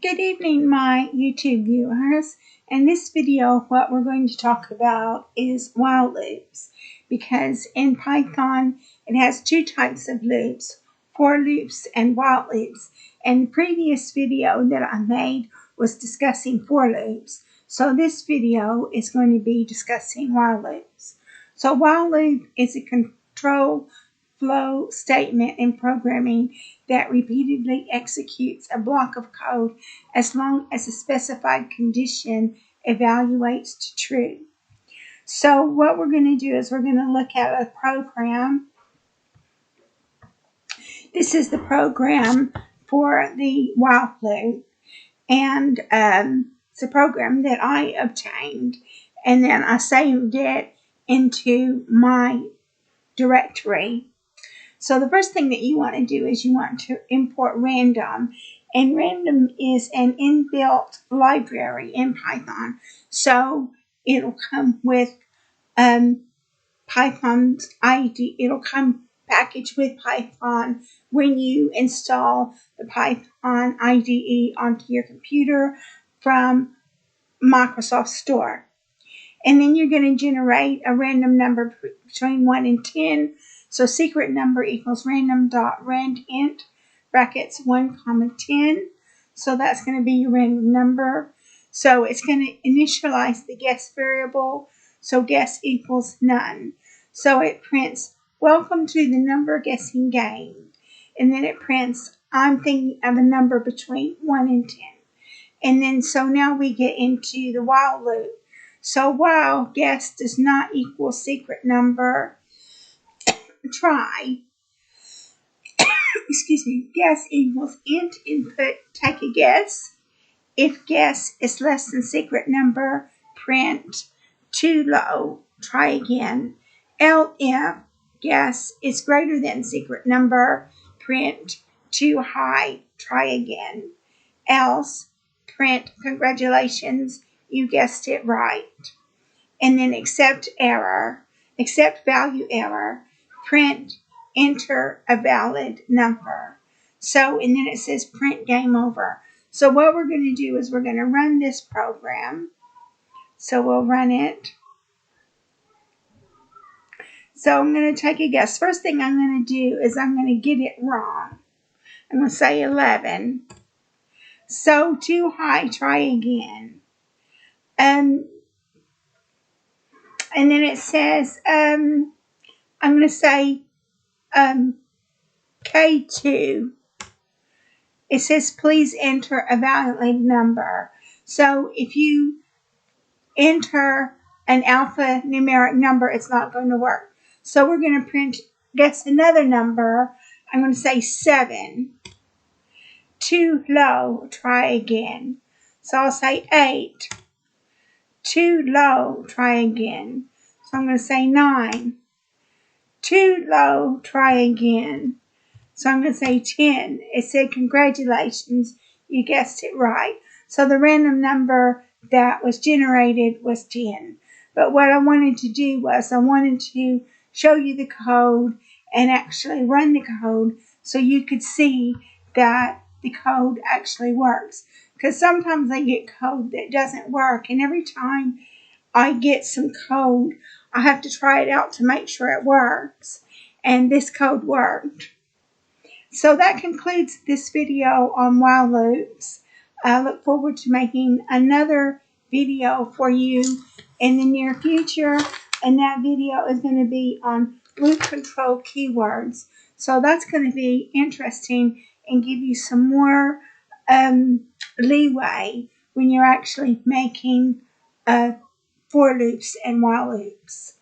Good evening, my YouTube viewers. In this video, what we're going to talk about is while loops, because in Python, it has two types of loops, for loops and while loops. And the previous video that I made was discussing for loops. So this video is going to be discussing while loops. So while loop is a control flow statement in programming that repeatedly executes a block of code as long as a specified condition evaluates to true. So what we're going to do is we're going to look at a program. This is the program for the while loop, and it's a program that I obtained, and then I saved it into my directory. So the first thing that you want to do is you want to import random. And random is an inbuilt library in Python. So it'll come with Python's ID. It'll come packaged with Python when you install the Python IDE onto your computer from Microsoft Store. And then you're going to generate a random number between 1 and 10. So secret number equals random.randint brackets 1, 10. So that's going to be your random number. So it's going to initialize the guess variable. So guess equals none. So it prints welcome to the number guessing game. And then it prints I'm thinking of a number between 1 and 10. And then so now we get into the while loop. So while guess does not equal secret number, try, guess equals int input, take a guess. If guess is less than secret number, print too low, try again. If guess is greater than secret number, print too high, try again. Else, print congratulations, you guessed it right. And then accept value error, print enter a valid number. So, and then it says print game over. So what we're going to do is we're going to run this program. So we'll run it. So I'm going to take a guess. First thing I'm going to do is I'm going to get it wrong. I'm going to say 11. So too high, try again. And then it says, I'm going to say K2. It says, please enter a valid number. So if you enter an alphanumeric number, it's not going to work. So we're going to guess another number. I'm going to say 7. Too low, try again. So I'll say 8. Too low, try again. So I'm going to say 9. Too low, try again. So I'm going to say 10. It said, congratulations, you guessed it right. So the random number that was generated was 10. But what I wanted to do was I wanted to show you the code and actually run the code so you could see that the code actually works. Because sometimes I get code that doesn't work, and every time I get some code, I have to try it out to make sure it works. And this code worked. So that concludes this video on while loops. I look forward to making another video for you in the near future. And that video is going to be on loop control keywords. So that's going to be interesting and give you some more leeway when you're actually making for loops and while loops.